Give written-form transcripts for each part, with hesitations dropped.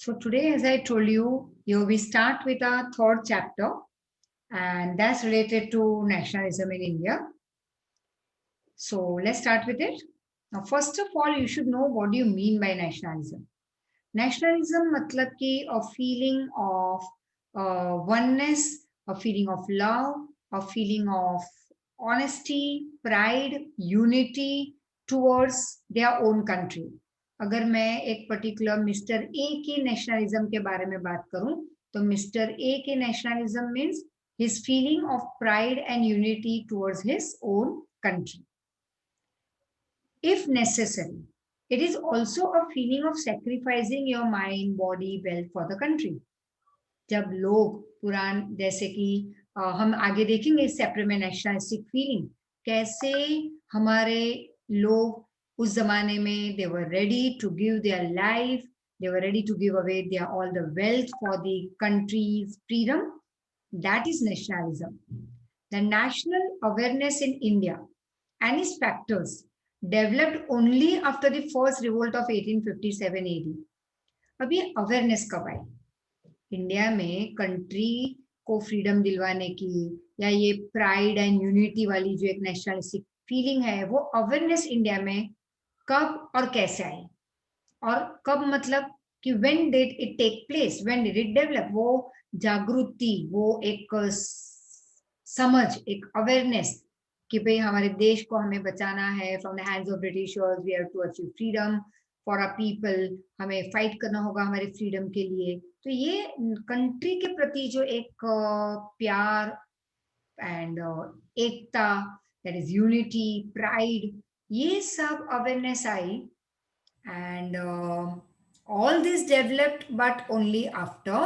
So today, as I told you, here we start with our third chapter, and that's related to nationalism in India. So let's start with it. Now, first of all, you should know what do you mean by nationalism. Nationalism मतलब कि a feeling of oneness, a feeling of love, a feeling of honesty, pride, unity towards their own country. अगर मैं एक particular mister A की nationalism के बारे में बात करूं तो मिस्टर ए की nationalism means his feeling of pride and unity towards his own country. If necessary, it is also a feeling of sacrificing your mind, body, wealth for the country. जब लोग पुरान जैसे कि हम आगे देखेंगे इस चैप्टर में नेशनलिस्टिक फीलिंग कैसे हमारे लोग उस जमाने में they were ready to give their life, they were ready to give away their all the wealth for the country's freedom. That is nationalism. The national awareness in India and its factors developed only after the first revolt of 1857 AD. अब ये awareness कब आई India में country को freedom दिलवाने की या ये pride and unity वाली जो एक नेशनलिस्टिक फीलिंग है वो अवेयरनेस इंडिया में कब और कैसे आई और कब मतलब कि when did it take place when did it develop वो जागृति वो एक समझ एक अवेयरनेस कि भाई हमारे देश को हमें बचाना है from the hands of britishers we have to achieve freedom for our people हमें फाइट करना होगा हमारे फ्रीडम के लिए तो ये कंट्री के प्रति जो एक प्यार and Ekta that is unity pride ये सब awareness I and all this developed but only after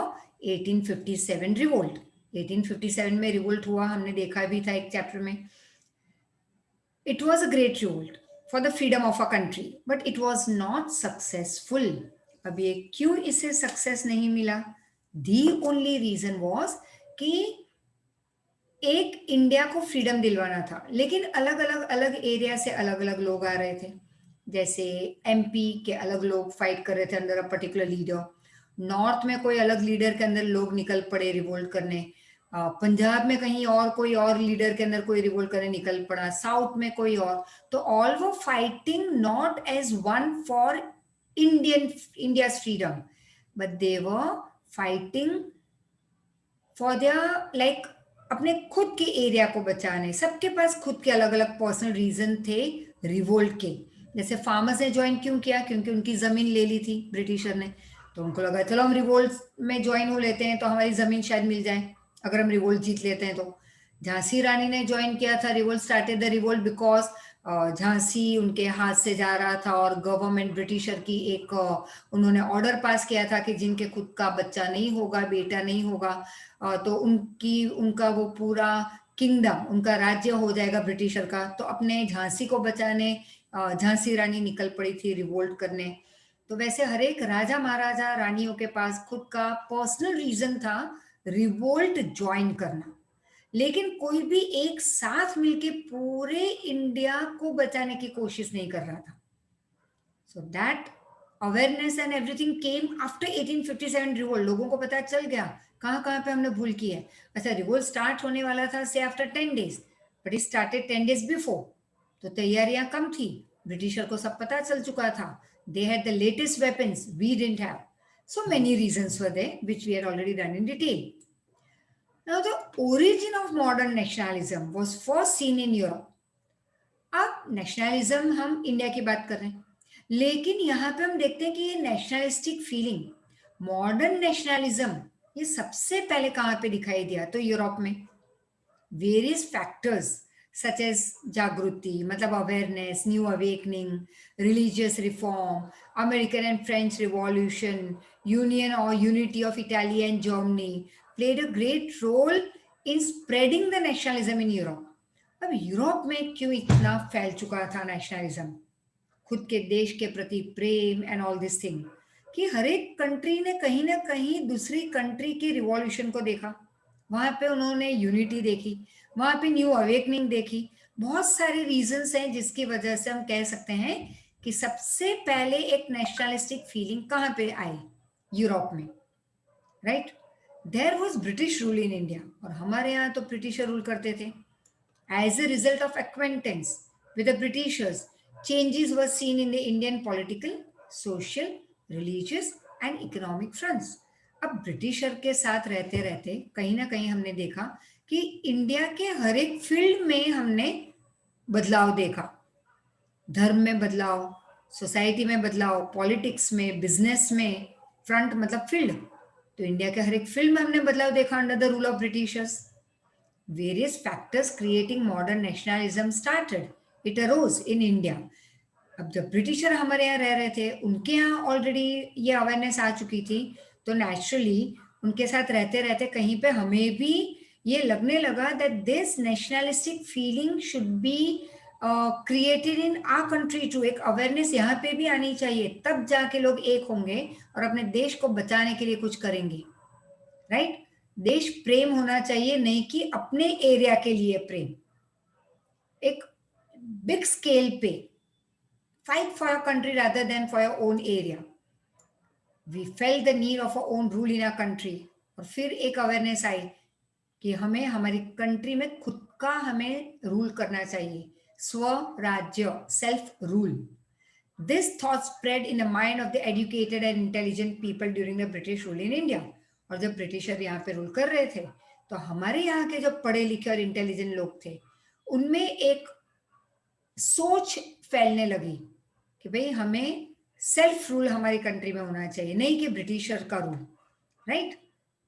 1857 revolt 1857 में रिवोल्ट हुआ हमने देखा भी था एक चैप्टर में it was a great revolt for the freedom of a country but it was not successful अब ये क्यों इसे सक्सेस नहीं मिला the only reason was कि एक इंडिया को फ्रीडम दिलवाना था लेकिन अलग अलग अलग एरिया से अलग अलग लोग आ रहे थे जैसे एमपी के अलग लोग फाइट कर रहे थे अंदर अ पर्टिकुलर लीडर नॉर्थ में कोई अलग लीडर के अंदर लोग निकल पड़े रिवोल्ट करने पंजाब में कहीं और कोई और लीडर के अंदर कोई रिवोल्ट करने निकल पड़ा साउथ में कोई और तो ऑल वो fighting not as one for India freedom but they were fighting for their like अपने खुद के एरिया को बचाने सबके पास खुद के अलग अलग पर्सनल रीजन थे रिवोल्ट के जैसे फार्मर्स ने ज्वाइन क्यों किया क्योंकि उनकी जमीन ले ली थी ब्रिटिशर ने तो उनको लगा चलो हम रिवोल्ट में ज्वाइन हो लेते हैं तो हमारी जमीन शायद मिल जाए अगर हम रिवोल्ट जीत लेते हैं तो झांसी रानी ने ज्वाइन किया था revolt started the revolt because Jhansi उनके हाथ से जा रहा था और गवर्नमेंट ब्रिटिशर की एक उन्होंने ऑर्डर पास किया था कि जिनके खुद का बच्चा नहीं होगा बेटा नहीं होगा तो उनका वो पूरा किंगडम उनका राज्य हो जाएगा ब्रिटिशर का तो अपने झांसी को बचाने झांसी रानी निकल पड़ी थी रिवोल्ट करने तो वैसे हर एक राजा महाराजा रानियों के पास खुद का पर्सनल रीजन था रिवोल्ट ज्वाइन करना लेकिन कोई भी एक साथ मिलके पूरे इंडिया को बचाने की कोशिश नहीं कर रहा था so that awareness and everything came after 1857 revolt लोगों को पता चल गया कहाँ कहाँ पे हमने भूल की है अच्छा रिवोल्ट स्टार्ट होने वाला था से after 10 days but it started 10 days before तो तैयारियां कम थी ब्रिटिशर को सब पता चल चुका था they had the latest weapons we didn't have so many reasons were there which we had already done in detail now the origin of modern nationalism was first seen in Europe अब nationalism हम India की बात कर रहे हैं लेकिन यहाँ पे हम देखते हैं कि ये नेशनलिस्टिक फीलिंग मॉडर्न नेशनलिज्म ये सबसे पहले कहाँ पे दिखाई दिया तो यूरोप में वेरियस फैक्टर्स सच एज जागृति मतलब awareness new awakening religious reform American and French revolution union और unity of Italy and Germany played a great role in spreading the nationalism in Europe अब यूरोप में क्यों इतना फैल चुका था नेशनलिज्म खुद के देश के प्रति प्रेम एंड ऑल दिस थिंग कि हर एक कंट्री ने कहीं ना कहीं दूसरी कंट्री के रिवॉल्यूशन को देखा वहां पे उन्होंने यूनिटी देखी वहां पे न्यू अवेकनिंग देखी बहुत सारे रीजंस हैं जिसकी वजह से हम कह सकते हैं कि सबसे पहले एक नेशनलिस्टिक फीलिंग कहाँ पे आई यूरोप में, right. There was British rule in India, और हमारे यहाँ तो ब्रिटिशर रूल करते थे. As a result of acquaintance with the britishers, changes were seen in the Indian political, social, religious and economic fronts. अब ब्रिटिशर के साथ रहते रहते कहीं ना कहीं हमने देखा कि इंडिया के हर एक फील्ड में हमने बदलाव देखा. धर्म में बदलाव, सोसाइटी में बदलाव, पॉलिटिक्स में, बिजनेस में, फ्रंट मतलब फील्ड. तो इंडिया के हर एक फील्ड में हमने बदलाव देखा under the rule of britishers. Various factors creating modern nationalism started. It arose in India. अब जब ब्रिटिशर हमारे यहाँ रह रहे थे, उनके यहाँ ऑलरेडी ये अवेयरनेस आ चुकी थी, तो नेचुरली उनके साथ रहते रहते कहीं पे हमें भी ये लगने लगा that this nationalistic feeling should be created in our country too. एक अवेयरनेस यहाँ पे भी आनी चाहिए, तब जाके लोग एक होंगे और अपने देश को बचाने के लिए कुछ करेंगे, राइट. देश प्रेम होना चाहिए, नहीं कि अपने एरिया के लिए प्रेम. एक बिग स्केल पे fight for your country rather than for your own area. We felt the need of our own rule in our country. और फिर एक अवेयरनेस आई कि हमें हमारी कंट्री में खुद का हमें रूल करना चाहिए, स्वराज्य, self rule. This thought spread in the mind of the educated and intelligent people during the British rule in India. और जब ब्रिटिशर यहाँ पे रूल कर रहे थे, तो हमारे यहाँ के जो पढ़े लिखे और इंटेलिजेंट लोग थे, उनमें एक सोच फैलने लगी कि भाई हमें सेल्फ रूल हमारी कंट्री में होना चाहिए, नहीं कि ब्रिटिशर का rule, right.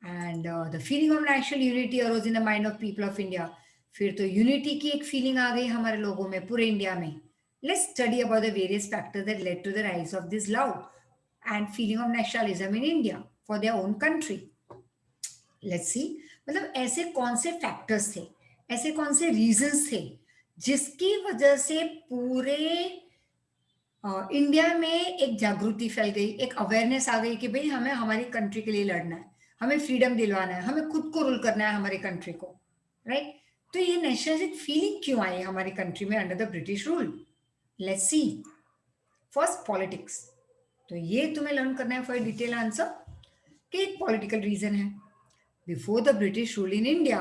And the feeling of national unity arose in the mind of people of India. फिर तो यूनिटी की एक फीलिंग आ गई हमारे लोगों में, पूरे इंडिया में. Let's study about the various factors that led to the rise of this love and feeling of nationalism in India for their own country. Let's see, मतलब ऐसे कौन से फैक्टर्स थे, ऐसे कौन से रीजंस थे जिसकी वजह से पूरे इंडिया में एक जागृति फैल गई, एक अवेयरनेस आ गई कि भाई हमें हमारी कंट्री के लिए लड़ना है, हमें फ्रीडम दिलवाना है, हमें खुद को रूल करना है हमारी कंट्री को, राइट. तो ये नेशनलिस्टिक फीलिंग क्यों आई हमारी कंट्री में under the British rule? Let's see. First, politics. तो ये तुम्हें लर्न करना है फॉर डिटेल आंसर कि एक पॉलिटिकल रीजन है. Before the British rule in India,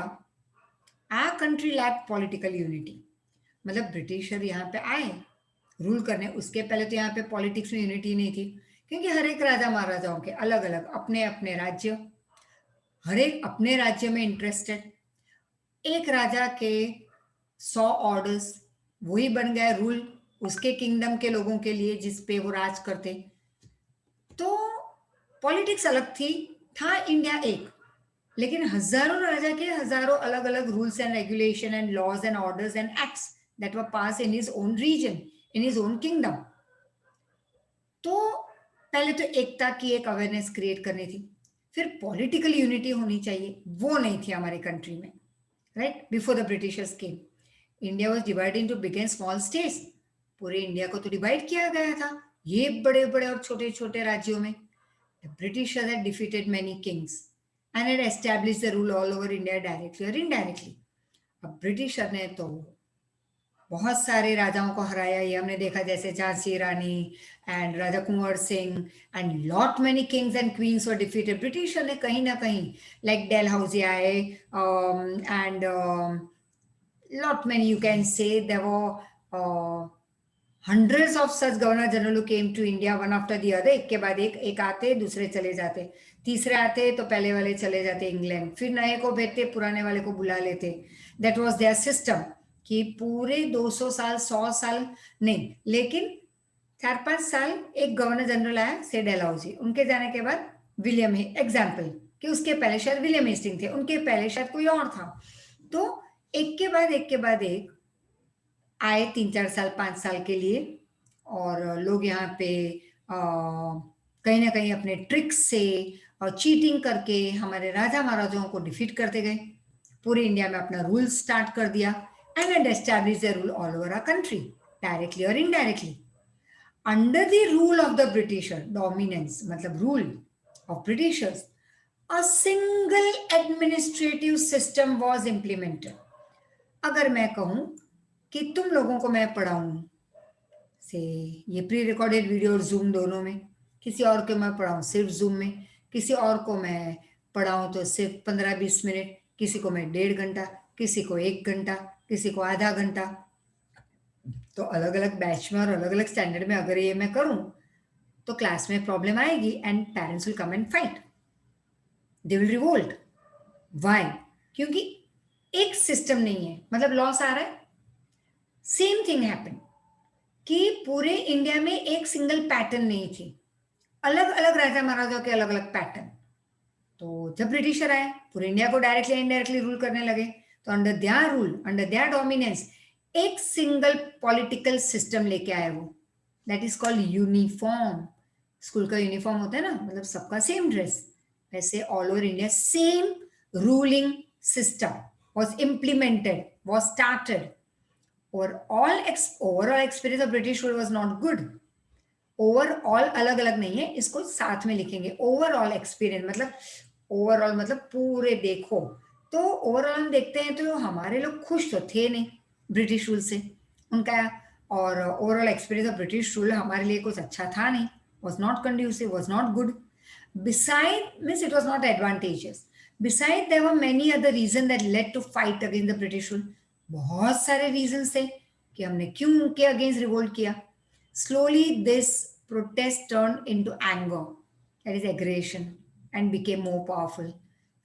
our country lacked political unity. मतलब ब्रिटिशर यहाँ पे आए रूल करने, उसके पहले तो यहाँ पे पॉलिटिक्स में यूनिटी नहीं थी, क्योंकि हर एक राजा महाराजाओं के अलग अलग अपने अपने राज्य, हर एक अपने राज्य में इंटरेस्टेड. एक राजा के 100 ऑर्डर्स, वही बन गया रूल उसके किंगडम के लोगों के लिए जिस पे वो राज करते. तो पॉलिटिक्स अलग थी, था इंडिया एक, लेकिन हजारों राजा के हजारों अलग अलग rules and regulation and laws and orders and acts that were pass in his own region, in his own kingdom. तो पहले तो एकता की एक अवेयरनेस क्रिएट करनी थी, फिर पॉलिटिकल यूनिटी होनी चाहिए, वो नहीं थी हमारी कंट्री में, right. Before the Britishers came, India was divided into big and small states. पूरे इंडिया को तो डिवाइड किया गया था ये बड़े बड़े और छोटे छोटे राज्यों में. The Britishers had defeated many Kings and had established the rule all over India directly or indirectly. अब ब्रिटिशर ने तो बहुत सारे राजाओं को हराया, ये हमने देखा, जैसे Jhansi Rani and Raja Kunwar Singh and lot many kings and queens were defeated. Britisher ने कहीं ना कहीं लाइक डेलहाउसी आए and lot many, you can say there were hundreds of such governor general who came to India one after the other. एक के बाद एक आते, दूसरे चले जाते, तीसरे आते तो पहले वाले चले जाते इंग्लैंड, फिर नए को भेजते, पुराने वाले को बुला लेते. दैट वाज देयर सिस्टम कि पूरे 200 साल 100 साल नहीं, लेकिन 4-5 साल एक गवर्नर जनरल आया, से डेलहाउसी, उनके जाने के बाद विलियम एग्जाम्पल कि उसके पहले शायद विलियम हेस्टिंग थे, उनके पहले शायद कोई और था. तो एक के बाद एक आए 3-4 साल 5 साल के लिए, और लोग यहाँ पे कहीं ना कहीं अपने ट्रिक्स से और चीटिंग करके हमारे राजा महाराजाओं को डिफीट करते गए, पूरे इंडिया में अपना रूल स्टार्ट कर दिया and had established the rule all over our country directly or indirectly. Under the rule of the Britisher dominance, मतलब rule of Britishers, a single administrative system was implemented. अगर मैं कहूं कि तुम लोगों को मैं पढ़ाऊं से ये प्री रिकॉर्डेड वीडियो और जूम दोनों में, किसी और को मैं पढ़ाऊं सिर्फ जूम में, किसी और को मैं पढ़ाऊं तो सिर्फ 15-20 मिनट, किसी को मैं 1.5 घंटा, किसी को 1 घंटा, किसी को आधा घंटा। तो अलग अलग बैच में और अलग अलग स्टैंडर्ड में अगर ये मैं करूं तो क्लास में प्रॉब्लम आएगी and parents will come and fight, they will revolt. Why? क्योंकि एक सिस्टम नहीं है, मतलब लॉस आ रहा है। सेम थिंग हैपन कि पूरे इंडिया में एक सिंगल पैटर्न नहीं थी, अलग अलग राजा महाराजाओं के अलग अलग पैटर्न। तो जब ब्रिटिशर आए पूरे इंडिया को डायरेक्टली इनडायरेक्टली रूल करने लगे, तो under their rule, under their dominance एक सिंगल पॉलिटिकल सिस्टम लेके आए वो, that is called uniform. School का यूनिफॉर्म होता है ना, मतलब सबका सेम ड्रेस, वैसे all over India same ruling system was implemented, was started. Overall experience of British rule was not good. Overall अलग अलग नहीं है, इसको साथ में लिखेंगे। ओवरऑल एक्सपीरियंस मतलब ओवरऑल मतलब पूरे देखो, तो ओवरऑल हम देखते हैं तो हमारे लोग खुश तो थे नहीं ब्रिटिश रूल से उनका, और overall experience of British rule हमारे लिए कुछ अच्छा था नहीं, was not conducive, was not good. Beside, means it was not advantageous. Beside, there were many other reasons that led to fight against the British rule. बहुत सारे reasons थे कि हमने क्यों उनके अगेंस्ट रिवोल्ट किया। Slowly, this protest turned into anger, that is aggression, and became more powerful.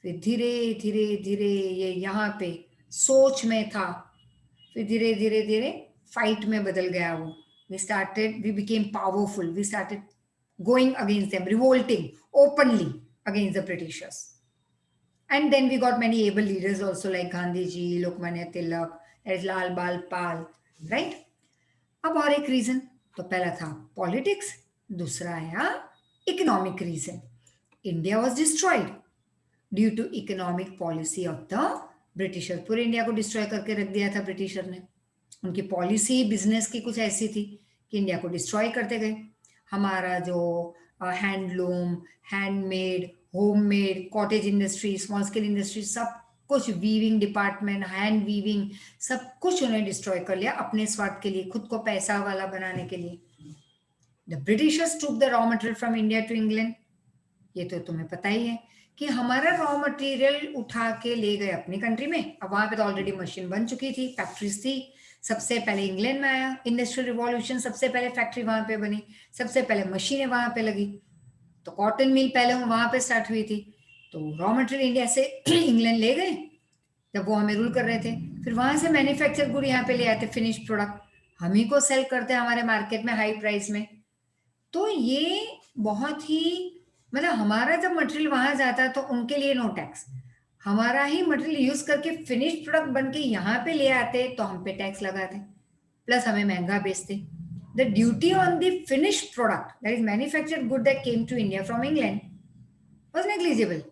फिर धीरे धीरे धीरे ये यहाँ पे सोच में था, फिर धीरे धीरे धीरे फाइट में बदल गया वो। we became powerful, we started going against them, revolting openly against the Britishers. And then we got many able leaders also like Gandhiji, Lokmanya Tilak, there is Lal Bal Pal, right? अब और एक reason, तो पहला था politics, दूसरा आया economic reason. India was destroyed due to economic policy of the britisher. पूरे India को डिस्ट्रॉय करके रख दिया था ब्रिटिशर ने। उनकी पॉलिसी बिजनेस की कुछ ऐसी थी कि इंडिया को डिस्ट्रॉय करते गए। हमारा जो handloom, handmade, homemade, cottage industry, small scale industry, सब कुछ, वीविंग डिपार्टमेंट, हैंड वीविंग, सब कुछ उन्हें डिस्ट्रॉय कर लिया अपने स्वार्थ के लिए, खुद को पैसा वाला बनाने के लिए। The britishers took the raw material from India to England. ये तो तुम्हें पता ही है कि हमारा रॉ मटेरियल उठा के ले गए अपनी कंट्री में। अब वहां पे तो ऑलरेडी मशीन बन चुकी थी, फैक्ट्रीज थी। सबसे पहले इंग्लैंड में आया इंडस्ट्रियल रिवॉल्यूशन, सबसे पहले फैक्ट्री वहां पे बनी, सबसे पहले मशीनें वहां पे लगी। तो कॉटन मिल पहले वहां पे स्टार्ट हुई थी। तो रॉ मटेरियल इंडिया से इंग्लैंड ले गए जब वो हमें रूल कर रहे थे। फिर वहां से मैन्युफैक्चर गुड यहाँ पे ले आते, फिनिश प्रोडक्ट हम ही को सेल करते हैं हमारे मार्केट में हाई प्राइस में। तो ये बहुत ही, मतलब हमारा जब मटेरियल वहां जाता तो उनके लिए नो टैक्स, हमारा ही मटेरियल यूज करके फिनिश प्रोडक्ट बन के यहाँ पे ले आते तो हम पे टैक्स लगाते, प्लस हमें महंगा बेचते। The duty on the finish product that is manufactured good that came to India from England was negligible.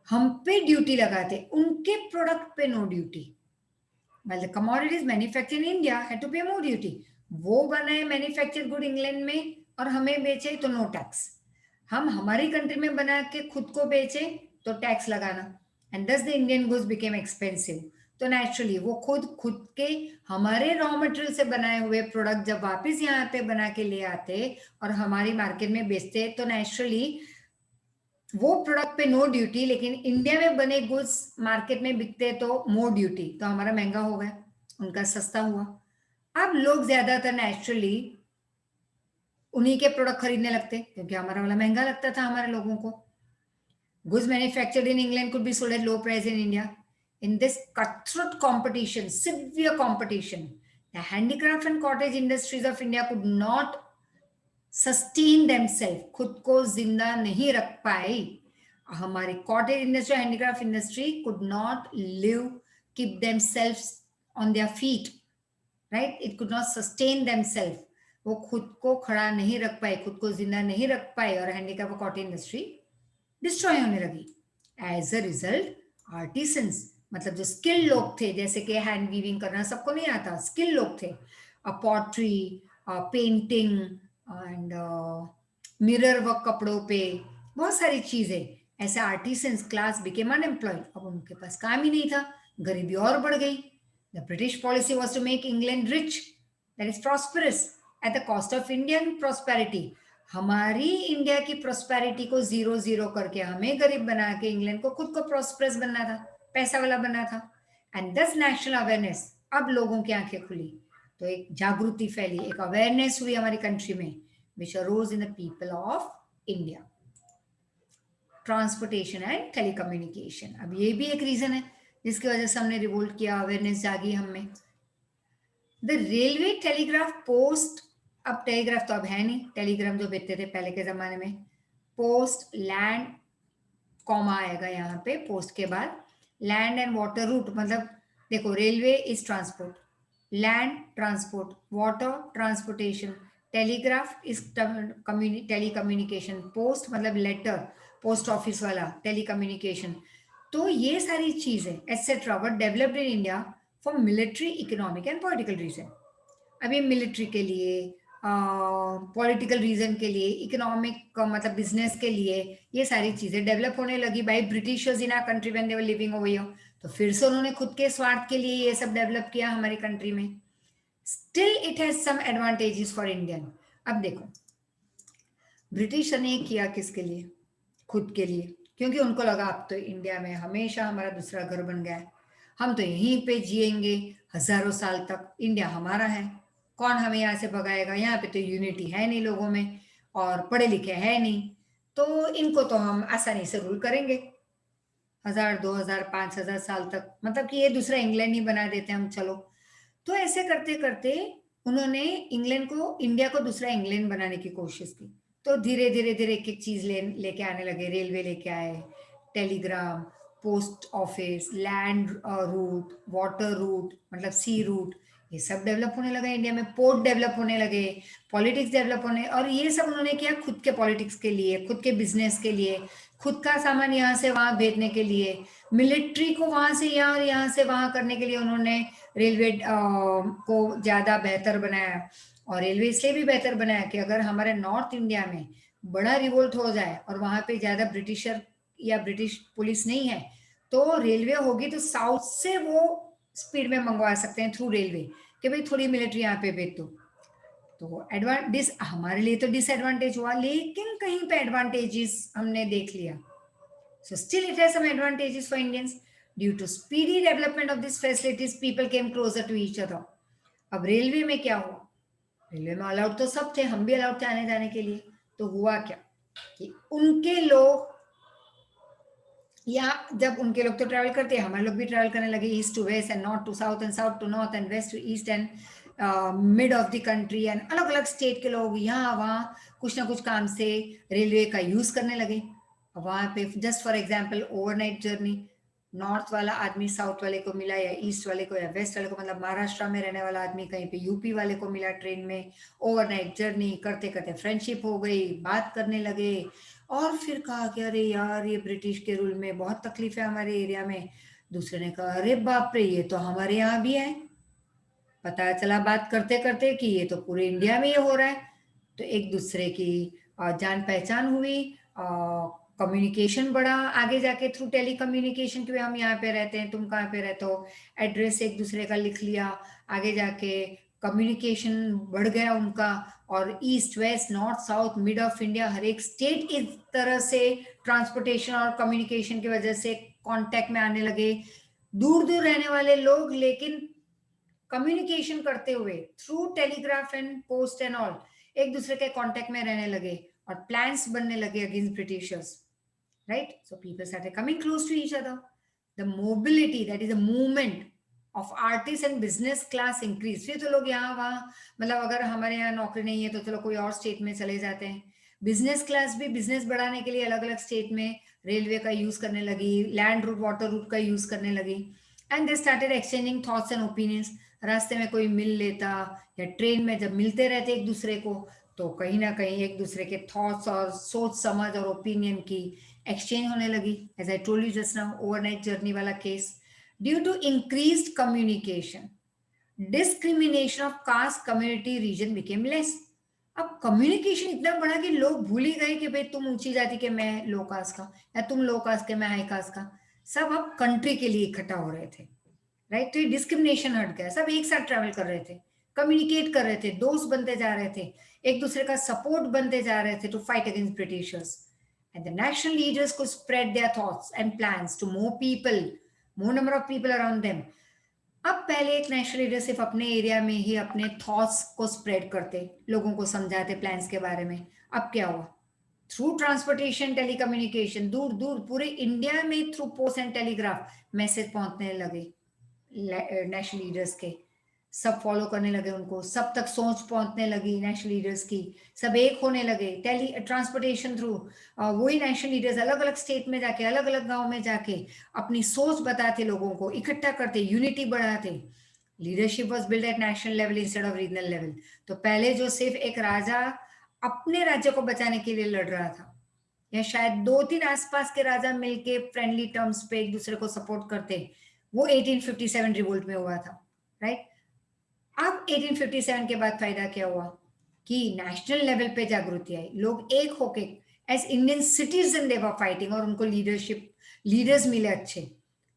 हम पे ड्यूटी लगाते, उनके प्रोडक्ट पे no duty. While the commodities manufactured in India had to pay more duty. वो बनाए manufacture good England में और हमें बेचे तो नो टैक्स। हम हमारी कंट्री में बना के खुद को बेचे तो टैक्स लगाना, एंड दस the Indian goods became expensive. तो नेचुरली वो खुद के हमारे रॉ मटेरियल से बनाए हुए प्रोडक्ट जब वापस यहाँ पे बना के ले आते और हमारी मार्केट में बेचते, तो नेचुरली वो प्रोडक्ट पे नो ड्यूटी, लेकिन इंडिया में बने गुड्स मार्केट में बिकते तो मोर ड्यूटी, तो हमारा महंगा हो गया, उनका सस्ता हुआ। अब लोग ज्यादातर नेचुरली उन्हीं के प्रोडक्ट खरीदने लगते क्योंकि हमारा वाला महंगा लगता था हमारे लोगों को। Goods manufactured in England could be sold at low price in India. In this cutthroat competition, severe competition, the handicraft and cottage industries of India could not sustain themselves, खुद को जिंदा नहीं रख पाए। हमारी cottage industry, handicraft industry could not live, keep themselves on their feet, right? It could not sustain themselves. वो खुद को खड़ा नहीं रख पाए, खुद को जिंदा नहीं रख पाए, और हैंडीक्राफ्ट और कॉटेज इंडस्ट्री डिस्ट्रॉय होने लगी। एज अ रिजल्ट आर्टिसंस, मतलब जो स्किल लोग थे, जैसे कि हैंड वीविंग करना सबको नहीं आता, स्किल लोग थे, pottery, painting and mirror work कपड़ों पे, बहुत सारी चीजें, ऐसे आर्टिसंस क्लास बिकेम अनएम्प्लॉयड। अब उनके पास काम ही नहीं था, गरीबी और बढ़ गई। The British policy was to make England rich, that is prosperous, at the cost of Indian prosperity. हमारी इंडिया की प्रोस्पेरिटी को जीरो जीरो करके हमें गरीब बना के इंग्लैंड को खुद को प्रोस्परस बनना था, पैसा वाला बनना था। एंड दस नेशनल अवेयरनेस, अब लोगों की आंखें खुली, तो एक जागृति फैली, एक अवेयरनेस हुई हमारी कंट्री में, which arose in the people of India. Transportation and telecommunication, अब ये भी एक रीजन है जिसकी वजह से हमने रिवोल्ट किया, अवेयरनेस जागी हम में। द रेलवे टेलीग्राफ पोस्ट, अब टेलीग्राफ तो अब है नहीं, टेलीग्राम जो भेजते थे पहले के जमाने में, पोस्ट लैंड, कॉमा आएगा यहाँ पे पोस्ट के बाद, लैंड एंड वाटर रूट, मतलब देखो railway is transport, land transport, water transportation, telegraph is telecommunication, post मतलब लेटर, पोस्ट ऑफिस वाला, टेलीकम्युनिकेशन। तो ये सारी चीजें etcetera were developed in India for military, economic and political reason. अभी मिलिट्री के लिए, पॉलिटिकल रीजन के लिए, इकोनॉमिक मतलब बिजनेस के लिए, ये सारी चीजें डेवलप होने लगी by britishers in our country when they were living over here. तो फिर से उन्होंने खुद के स्वार्थ के लिए ये सब डेवलप किया हमारी कंट्री में। Still it has some advantages for Indian. अब देखो ब्रिटिश ने किया किसके लिए? खुद के लिए, क्योंकि उनको लगा अब तो इंडिया में हमेशा हमारा दूसरा घर बन गया है, हम तो यहीं पे जिएंगे हजारों साल तक, इंडिया हमारा है, कौन हमें यहाँ से भगाएगा, यहाँ पे तो यूनिटी है नहीं लोगों में और पढ़े लिखे है नहीं, तो इनको तो हम आसानी से रूल करेंगे 1000 2000 5000 साल तक, मतलब कि ये दूसरा इंग्लैंड ही बना देते हैं हम, चलो। तो ऐसे करते करते उन्होंने इंग्लैंड को, इंडिया को दूसरा इंग्लैंड बनाने की कोशिश की। तो धीरे धीरे धीरे एक एक चीज लेके आने लगे, रेलवे लेके आए, telegram, post office, land route, water route मतलब सी रूट, ये सब डेवलप होने लगा इंडिया में, पोर्ट डेवलप होने लगे, पॉलिटिक्स डेवलप होने, और ये सब उन्होंने किया खुद के पॉलिटिक्स के लिए, खुद के बिजनेस के लिए, खुद का सामान यहाँ से वहां भेजने के लिए, मिलिट्री को वहां से यहाँ और यहाँ से वहां करने के लिए उन्होंने रेलवे को ज्यादा बेहतर बनाया। और रेलवे इसलिए भी बेहतर बनाया कि अगर हमारे नॉर्थ इंडिया में बड़ा रिवोल्ट हो जाए और वहां पे ज्यादा ब्रिटिशर या ब्रिटिश पुलिस नहीं है, तो रेलवे होगी तो साउथ से वो स्पीड में मंगवा सकते हैं थ्रू रेलवे, कि भाई थोड़ी मिलिट्री यहाँ पे भेज दो। तो एडवांटेज हमारे लिए तो डिसएडवांटेज हुआ, लेकिन कहीं पे एडवांटेजेस हमने देख लिया। So still it has some advantages for Indians. Due to speedy development of these facilities, people came closer to each other. अब रेलवे में क्या हुआ? रेलवे में अलाउड तो सब थे, हम भी अलाउड थे आने जाने के लिए। तो हुआ क्या कि उनके लोग, या जब उनके लोग तो ट्रैवल करते हैं, हमारे लोग भी ट्रैवल करने लगे, east to west and north to south and south to north and west to east and mid of the country, and अलग अलग स्टेट के लोग यहाँ वहाँ कुछ ना कुछ काम से रेलवे का यूज करने लगे। वहां पे just for example overnight journey, north वाला आदमी साउथ वाले को मिला, या ईस्ट वाले को या वेस्ट वाले को, मतलब महाराष्ट्र में रहने वाला आदमी कहीं पे यूपी वाले को मिला ट्रेन में, ओवरनाइट जर्नी करते करते फ्रेंडशिप हो गई, बात करने लगे, और फिर कहा कि अरे यार ये ब्रिटिश के रूल में बहुत तकलीफ है हमारे एरिया में। दूसरे ने कहा अरे बाप रे ये तो हमारे यहाँ भी है। पता चला बात करते करते कि ये तो पूरे इंडिया में ये हो रहा है। तो एक दूसरे की जान पहचान हुई, कम्युनिकेशन बढ़ा आगे जाके थ्रू टेली कम्युनिकेशन, कि हम यहाँ पे रहते हैं, तुम कहाँ पे रहते हो, एड्रेस एक दूसरे का लिख लिया, आगे जाके कम्युनिकेशन बढ़ गया उनका। और east west north south mid of India हर एक स्टेट इस तरह से ट्रांसपोर्टेशन और कम्युनिकेशन की वजह से कांटेक्ट में आने लगे। दूर दूर रहने वाले लोग लेकिन कम्युनिकेशन करते हुए through telegraph and post and all एक दूसरे के कांटेक्ट में रहने लगे और प्लान्स बनने लगे against britishers, right? So people started coming close to each other. The mobility, that is a movement of artist and business class increase. फिर तो लोग यहाँ वहाँ, मतलब अगर हमारे यहाँ नौकरी नहीं है तो चलो कोई और स्टेट में चले जाते हैं। बिजनेस क्लास भी बिजनेस बढ़ाने के लिए अलग अलग स्टेट में रेलवे का यूज करने लगी, लैंड रूट वाटर रूट का यूज करने लगी, and they started exchanging thoughts and opinions. रास्ते में कोई मिल लेता या ट्रेन में जब मिलते रहते एक दूसरे को, तो कहीं ना कहीं एक दूसरे के थॉट्स और सोच समझ और ओपिनियन की एक्सचेंज होने लगी। As I told you just now, overnight journey वाला case, due to increased communication discrimination of caste community region became less. अब कम्युनिकेशन इतना बड़ा कि लोग भूल ही गए कि भाई तुम ऊंची जाति के, मैं लो कास्ट का, या तुम लो कास्ट के, मैं हाई कास्ट का। सब अब कंट्री के लिए इकट्ठा हो रहे थे, राइट? तो ये डिस्क्रिमिनेशन हट गया, सब एक साथ ट्रैवल कर रहे थे, कम्युनिकेट कर रहे थे, दोस्त बनते जा रहे थे, एक दूसरे का सपोर्ट बनते जा रहे थे to fight against britishers. And the national leaders could spread their thoughts and plans to more people, more number of people around them. अब पहले एक नेशनल लीडर सिर्फ अपने एरिया में ही अपने थॉट्स को स्प्रेड करते, लोगों को समझाते प्लान्स के बारे में. अब क्या हुआ? थ्रू ट्रांसपोर्टेशन, टेलीकम्युनिकेशन, दूर दूर पूरे इंडिया में through post and telegraph message पहुंचने लगे नेशनल लीडर्स के. सब फॉलो करने लगे उनको, सब तक सोच पहुंचने लगी नेशनल लीडर्स की, सब एक होने लगे. टेली ट्रांसपोर्टेशन थ्रू वही नेशनल लीडर्स अलग अलग स्टेट में जाके, अलग अलग गांव में जाके अपनी सोच बताते, लोगों को इकट्ठा करते, यूनिटी बढ़ाते. Leadership was build eight national level instead of regional level. तो पहले जो सिर्फ एक राजा अपने राज्य को बचाने के लिए लड़ रहा था, या शायद 2-3 आसपास के राजा मिलके फ्रेंडली टर्म्स पे एक दूसरे को सपोर्ट करते, वो 1857 रिवोल्ट में हुआ था, राइट. अब 1857 के बाद फायदा क्या हुआ कि नेशनल लेवल पे जागृति आई, लोग एक होके as Indian citizen they were fighting, और उनको लीडर्स मिले अच्छे,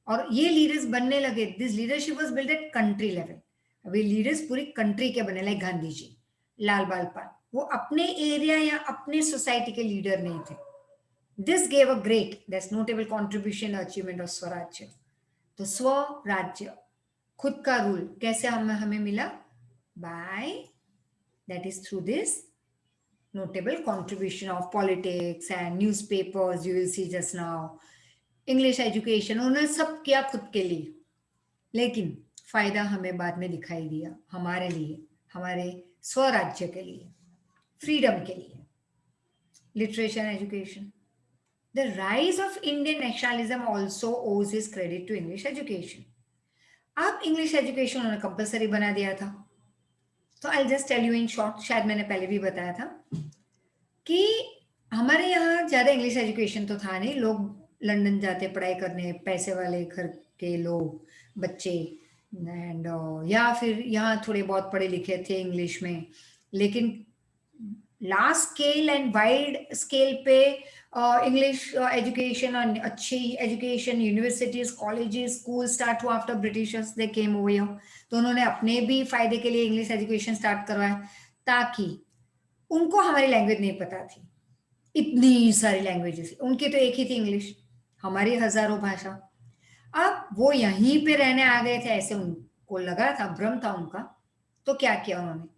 और ये लीडर्स बनने लगे. This leadership was build eight country level. अभी लीडर्स पूरी कंट्री के बने, लाइक गांधी जी, लाल बाल पाल, वो अपने एरिया या अपने सोसाइटी के लीडर नहीं थे. This gave a great that's notable contribution achievement of स्वराज्य. तो स्वराज्य, खुद का रूल कैसे हमें मिला? By that is through this notable contribution of politics and newspapers. You will see just now English education, उन्होंने सब किया खुद के लिए, लेकिन फायदा हमें बाद में दिखाई दिया हमारे लिए, हमारे स्वराज्य के लिए, फ्रीडम के लिए. Literature and education. The rise of Indian nationalism also owes his credit to English education. अब इंग्लिश एजुकेशन उन्होंने कंपलसरी बना दिया था. तो I just tell you in short, शायद मैंने पहले भी बताया था कि हमारे यहाँ ज़्यादा इंग्लिश एजुकेशन तो था नहीं. लोग लंदन जाते पढ़ाई करने, पैसे वाले घर के लोग, बच्चे, एंड या फिर यहाँ थोड़े बहुत पढ़े लिखे थे इंग्लिश में, लेकिन large scale and wide scale पे इंग्लिश एजुकेशन और अच्छी education, universities, colleges, school start हुआ after Britishers they came over here. तो उन्होंने अपने भी फायदे के लिए इंग्लिश एजुकेशन स्टार्ट करवाया, ताकि उनको हमारी लैंग्वेज नहीं पता थी, इतनी सारी लैंग्वेजेस, उनकी तो एक ही थी इंग्लिश, हमारी हजारों भाषा. अब वो यहीं पे रहने आ गए थे, ऐसे उनको लगा था, भ्रम था उनका. तो क्या किया उन्होंने?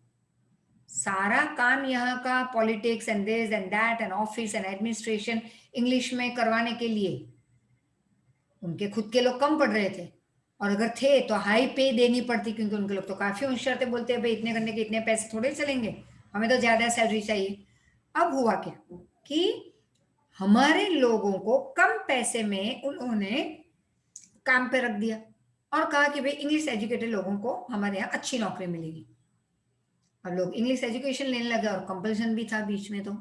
सारा काम यहाँ का politics and this and that and office and administration English में करवाने के लिए, उनके खुद के लोग कम पढ़ रहे थे, और अगर थे तो हाई पे देनी पड़ती, क्योंकि उनके लोग तो काफी होशियार थे, बोलते हैं भाई इतने करने के इतने पैसे थोड़े चलेंगे, हमें तो ज्यादा सैलरी चाहिए. अब हुआ क्या कि हमारे लोगों को कम पैसे में उन्होंने काम पे रख दिया, और कहा कि भाई इंग्लिश एजुकेटेड लोगों को हमारे यहाँ अच्छी नौकरी मिलेगी. अब लोग इंग्लिश एजुकेशन लेने लगे, और कंपल्सन भी था बीच में, तो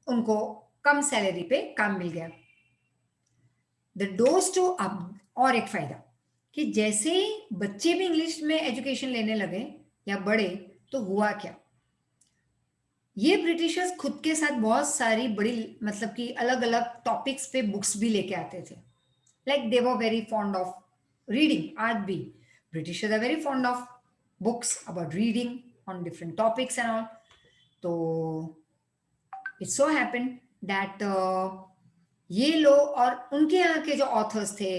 उनको कम सैलरी पे काम मिल गया. द डोज टू अब, और एक फायदा कि जैसे बच्चे भी इंग्लिश में एजुकेशन लेने लगे या बड़े, तो हुआ क्या, ये ब्रिटिशर्स खुद के साथ बहुत सारी बड़ी, मतलब कि अलग अलग टॉपिक्स पे बुक्स भी लेके आते थे. Like they were very fond of reading. आज भी britishers are very fond of books about reading on different topics and all. तो it so happened that ये लोग और उनके यहाँ के जो ऑथर्स थे,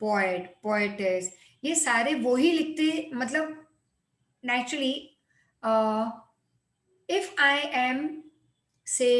पोएट, पोएटेस, ये सारे वो ही लिखते. मतलब नेचुरली इफ आई एम से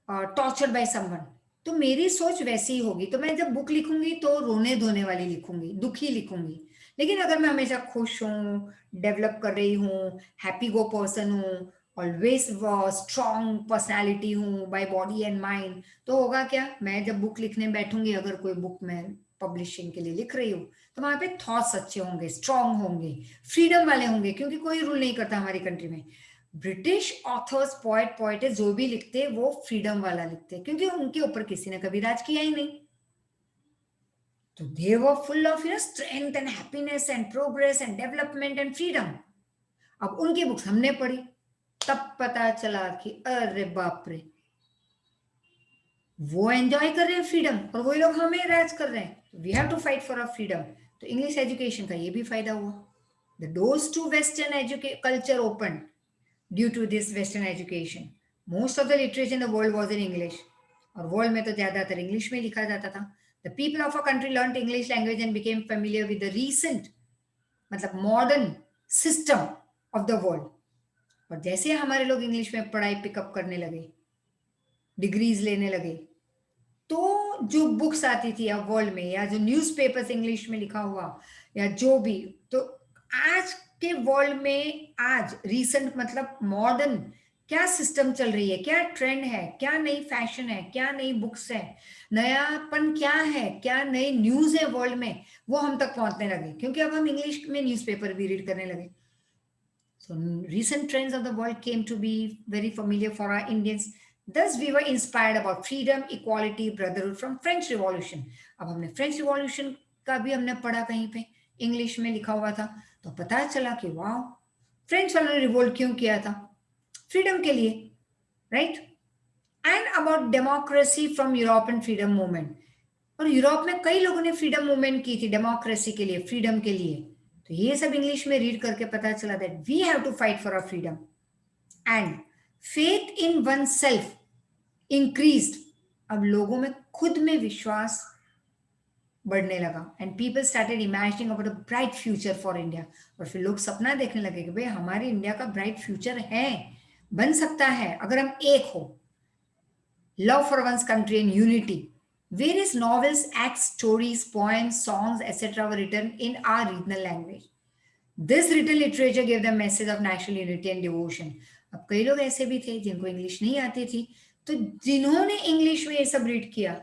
टॉर्चर्ड बाय समवन, तो मेरी सोच वैसी ही होगी. तो मैं जब बुक लिखूंगी तो रोने धोने वाली लिखूंगी, दुखी लिखूंगी. लेकिन अगर मैं हमेशा खुश हूँ, डेवलप कर रही हूँ, हैप्पी गो पर्सन हूँ, ऑलवेज स्ट्रॉन्ग पर्सनालिटी हूँ बाय बॉडी एंड माइंड, तो होगा क्या, मैं जब बुक लिखने बैठूंगी, अगर कोई बुक मैं पब्लिशिंग के लिए लिख रही हूँ, तो वहां पे थॉट्स अच्छे होंगे, स्ट्रॉन्ग होंगे, फ्रीडम वाले होंगे, क्योंकि कोई रूल नहीं करता हमारी कंट्री में. ब्रिटिश ऑथर्स, पोएट जो भी लिखते, वो फ्रीडम वाला लिखते, क्योंकि उनके ऊपर किसी ने कभी राज किया ही नहीं. तो they were full of strength and happiness and progress and development and freedom. अब उनकी बुक्स हमने पढ़ी, तब पता चला कि अरे बाप रे, वो एंजॉय कर रहे हैं फ्रीडम, और वही लोग हमें राज कर रहे हैं. We have to fight for a freedom. तो इंग्लिश एजुकेशन का ये भी फायदा हुआ. The doors to western culture open. due to this Western education. Most of the literature in the world was in English. और वर्ल्ड में तो ज्यादातर इंग्लिश में लिखा जाता था. The people of a country learned English language and became familiar with the recent, मतलब modern system of the world. और जैसे हमारे लोग इंग्लिश में पढ़ाई पिकअप करने लगे, डिग्रीज लेने लगे, तो जो बुक्स आती थी या वर्ल्ड में, या जो न्यूज़पेपर्स इंग्लिश में लिखा हुआ, या जो भी, तो आज के वर्ल्ड में, आज रीसेंट मतलब मॉडर्न क्या सिस्टम चल रही है, क्या ट्रेंड है, क्या नई फैशन है, क्या नई बुक्स है, नयापन क्या है, क्या नई न्यूज है वर्ल्ड में, वो हम तक पहुंचने लगे, क्योंकि अब हम इंग्लिश में न्यूज़पेपर भी रीड करने लगे. So recent trends of the world came to be very familiar for our Indians. Thus we were inspired about freedom, equality, brotherhood from French Revolution. अब हमने French Revolution का भी हमने पढ़ा कहीं पे, इंग्लिश में लिखा हुआ था, तो पता चला कि वाह, फ्रेंच वालों ने रिवोल्ट क्यों किया था? फ्रीडम के लिए, right? And about democracy from European freedom movement. और यूरोप में कई लोगों ने फ्रीडम मूवमेंट की थी, डेमोक्रेसी के लिए, फ्रीडम के लिए. तो ये सब इंग्लिश में रीड करके पता चला that we have to fight for our freedom. And faith in oneself increased. अब लोगों में खुद में विश्वास बढ़ने लगा. And people started imagining about a bright future for India. और फिर लोग सपना देखने लगे कि भाई हमारे इंडिया का ब्राइट फ्यूचर है, बन सकता है अगर हम एक हो. Love for one's country and unity. Various novels, acts, stories, poems, songs, etc. were written in our regional language. This written literature gave the message of national unity and devotion. अब कई लोग ऐसे भी थे जिनको इंग्लिश नहीं आती थी, तो जिन्होंने इंग्लिश में ये सब रीड किया,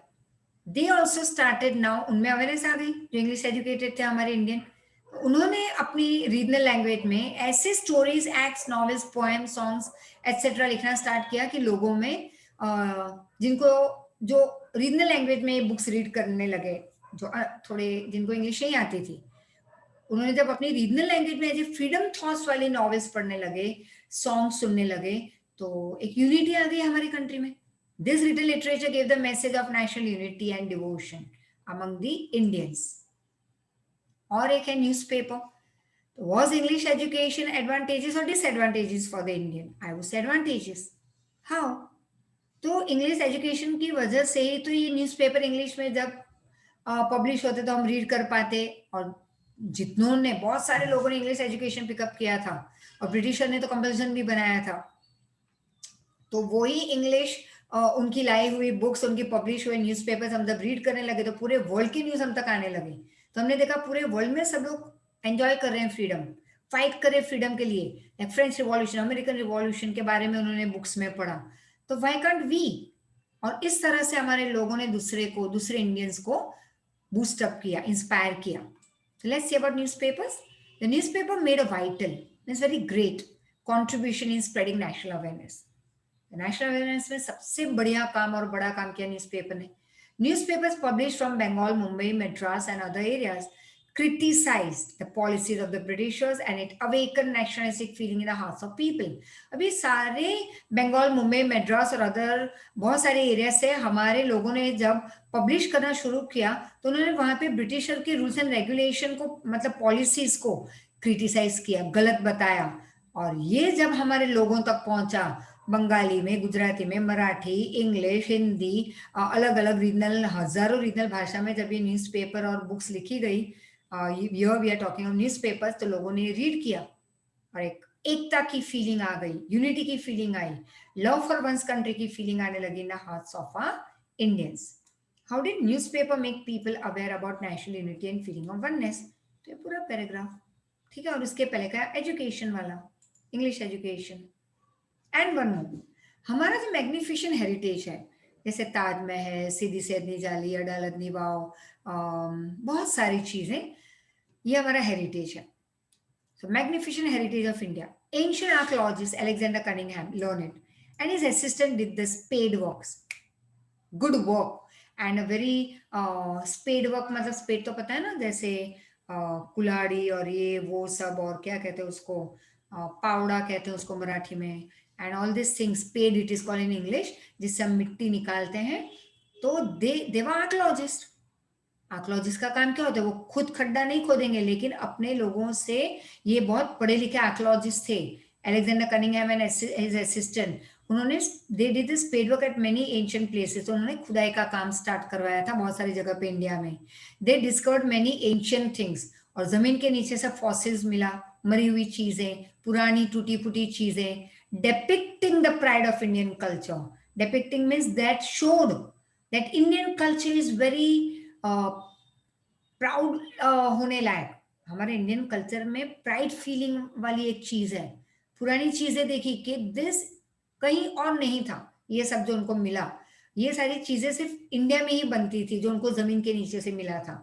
they also started now, उनमें अवेयरनेस आ गई, जो इंग्लिश एजुकेटेड थे हमारे इंडियन, उन्होंने अपनी रीजनल लैंग्वेज में ऐसे stories, acts, novels, poem, songs etcetera लिखना स्टार्ट किया कि लोगों में जिनको जो रीजनल लैंग्वेज में बुक्स रीड करने लगे, जो थोड़े जिनको इंग्लिश नहीं आती थी, उन्होंने जब अपनी रीजनल लैंग्वेज में ऐसे फ्रीडम थॉट्स वाली नॉवेल्स पढ़ने लगे, सॉन्ग सुनने लगे, तो एक यूनिटी आ गई हमारी कंट्री में. This written literature give the message of national unity and devotion among the Indians. और एक है newspaper. Was English education advantageous or disadvantageous for the Indian? I would say advantageous. How? तो English education की वजह से ही तो ये newspaper English में जब पब्लिश होते तो हम रीड कर पाते. और जितनों ने, बहुत सारे लोगों ने इंग्लिश एजुकेशन पिकअप किया था, और ब्रिटिशर ने तो कंपल्सन भी बनाया था, तो वही इंग्लिश उनकी लाई हुई बुक्स, उनकी पब्लिश हुए न्यूज़पेपर्स हम जब रीड करने लगे तो पूरे वर्ल्ड की न्यूज़ हम तक आने लगी. तो हमने देखा पूरे वर्ल्ड में सब लोग एंजॉय कर रहे हैं फ्रीडम, फाइट कर रहे हैं फ्रीडम के लिए. फ्रेंच रिवॉल्यूशन, अमेरिकन रिवॉल्यूशन के बारे में उन्होंने बुक्स में पढ़ा, तो व्हाई कांट वी? और इस तरह से हमारे लोगों ने दूसरे इंडियंस को बूस्टअप किया, इंस्पायर किया. Let's see about newspapers. The newspaper made a vital, means very great contribution in spreading national awareness. National awareness में सबसे बढ़िया काम और बड़ा काम किया न्यूज़पेपर ने. Newspapers publish from Bengal, Mumbai, Madras and other areas criticized the policies of the Britishers and it awakened nationalistic feeling in the hearts of people. अभी सारे बंगाल, मुंबई, मद्रास और अदर बहुत सारे एरिया से हमारे लोगों ने जब पब्लिश करना शुरू किया, तो उन्होंने वहां पे ब्रिटिशर के रूल्स एंड रेगुलेशन को, मतलब पॉलिसीज को क्रिटिसाइज किया, गलत बताया. और ये जब हमारे लोगों तक पहुंचा, बंगाली में, गुजराती में, मराठी, इंग्लिश, हिंदी, अलग अलग रीजनल, हजारों रीजनल भाषा में जब ये न्यूज़पेपर और बुक्स लिखी गई, here we are talking of newspapers, तो लोगों ने रीड किया और एक एकता की फीलिंग आ गई, यूनिटी की फीलिंग आई, लव फॉर वंस कंट्री की फीलिंग आने लगी in the hearts of our Indians. How did newspaper make people aware about national unity and feeling of oneness? तो ये पूरा पैराग्राफ, ठीक है. और उसके पहले का एजुकेशन वाला, English education. And one more, हमारा जो मैग्निफिशेंट हेरिटेज है, जैसे ताजमहल, सीधी सैयदनी जाली, अडालतनी वाव, बहुत सारी चीजें, ये हमारा हेरिटेज है. So magnificent heritage of India. Ancient archaeologist Alexander Cunningham learned and his assistant did the spade works, good work and a very spade work, मतलब स्पेड तो पता है ना, जैसे कुल्हाड़ी और ये वो सब, और क्या कहते हैं उसको, पावड़ा कहते हैं उसको मराठी में, and all this things, spade it is called in English, जिससे हम मिट्टी निकालते हैं. तो दे वर आर्कियोलॉजिस्ट. आर्कियोलॉजिस्ट का काम क्या होता है? वो खुद खड्डा नहीं खोदेंगे, लेकिन अपने लोगों से, ये बहुत पढ़े लिखे आर्कियोलॉजिस्ट थे, Alexander Cunningham and his assistant, उन्होंने they did this spade work at many ancient places. तो उन्होंने खुदाई का काम स्टार्ट करवाया था बहुत सारी जगह पे इंडिया में. They discovered many ancient things. और जमीन के नीचे से फॉसिल्स मिला, मरी हुई चीजें, पुरानी टूटी फूटी चीजें, depicting the pride of Indian culture. Depicting means that showed that Indian culture is very proud होने लायक. हमारे इंडियन कल्चर में प्राइड फीलिंग वाली एक चीज है. पुरानी चीजें देखी कि दिस कहीं और नहीं था. ये सब जो उनको मिला, ये सारी चीजें सिर्फ इंडिया में ही बनती थी, जो उनको जमीन के नीचे से मिला था.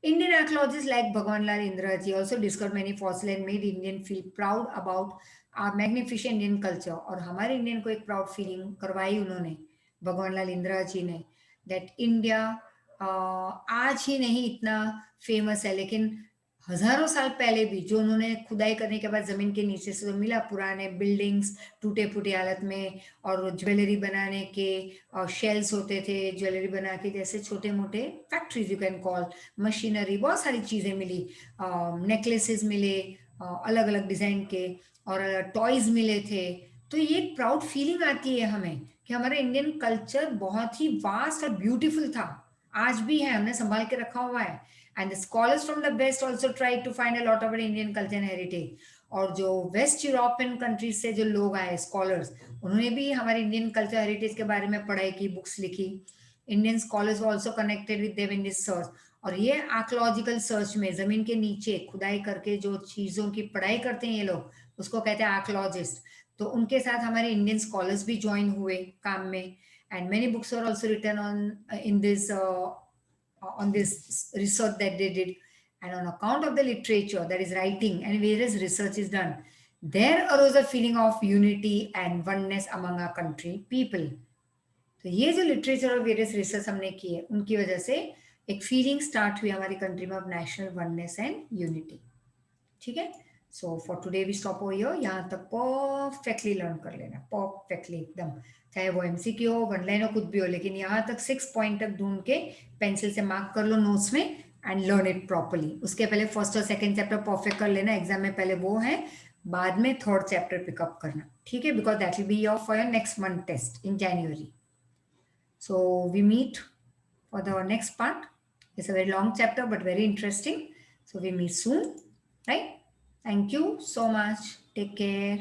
Indian archaeologists like Bhagwan Lal Indraji also discovered many fossils and made Indian feel proud about our magnificent Indian culture. और हमारे इंडियन को एक प्राउड फीलिंग करवाई उन्होंने, भगवान लाल इंदिरा जी ने, दैट इंडिया आज ही नहीं इतना फेमस है, लेकिन हजारों साल पहले भी जो उन्होंने खुदाई करने के बाद जमीन के नीचे से जो मिला, पुराने बिल्डिंग्स टूटे फूटे हालत में, और ज्वेलरी बनाने के शेल्स होते थे, ज्वेलरी बना के जैसे छोटे मोटे factories you can call, machinery, बहुत सारी चीजें मिली, नेकलेसेस मिले अलग अलग डिजाइन के, और टॉयज मिले थे. तो ये एक प्राउड फीलिंग आती है हमें कि हमारा इंडियन कल्चर बहुत ही वास्ट और ब्यूटीफुल था, आज भी है, हमने संभाल के रखा हुआ है. And the scholars from the West also tried to find a lot of Indian culture and heritage. और जो वेस्ट यूरोपियन कंट्रीज से जो लोग आए स्कॉलर्स, उन्होंने भी हमारे इंडियन कल्चर हेरिटेज के बारे में पढ़ाई की, बुक्स लिखी. Indian scholars also connected with them in this search. और ये आर्कियोलॉजिकल सर्च में जमीन के नीचे खुदाई करके जो चीजों की पढ़ाई करते हैं ये लोग, उसको कहते हैं आर्कियोलॉजिस्ट. तो उनके साथ हमारे इंडियन स्कॉलर्स भी ज्वाइन हुए काम में. And many books are also written on in this on this research that they did. And on account of the literature, that is writing, and various research is done, there arose a feeling of unity and oneness among our country people. तो ये जो literature और various research हमने की है, उनकी वजह से एक फीलिंग स्टार्ट हुई हमारी कंट्री में of national oneness and unity. ठीक है. So for today we stop over here. यहाँ तक परफेक्टली लर्न कर लेना, परफेक्टली एकदम, चाहे वो एमसीक्यू हो, वन लाइन हो, कुछ भी हो, लेकिन यहाँ तक 6 पॉइंट तक ढूंढ के पेंसिल से मार्क कर लो नोट्स में एंड लर्न इट प्रॉपर्ली. उसके पहले फर्स्ट और सेकंड चैप्टर परफेक्ट कर लेना. एग्जाम में पहले वो है, बाद में थर्ड चैप्टर पिकअप करना. ठीक है, because that will be your for your next month test in January. So we meet for the next part. It's a very long chapter but very interesting. So we meet soon, right? Thank you so much. Take care.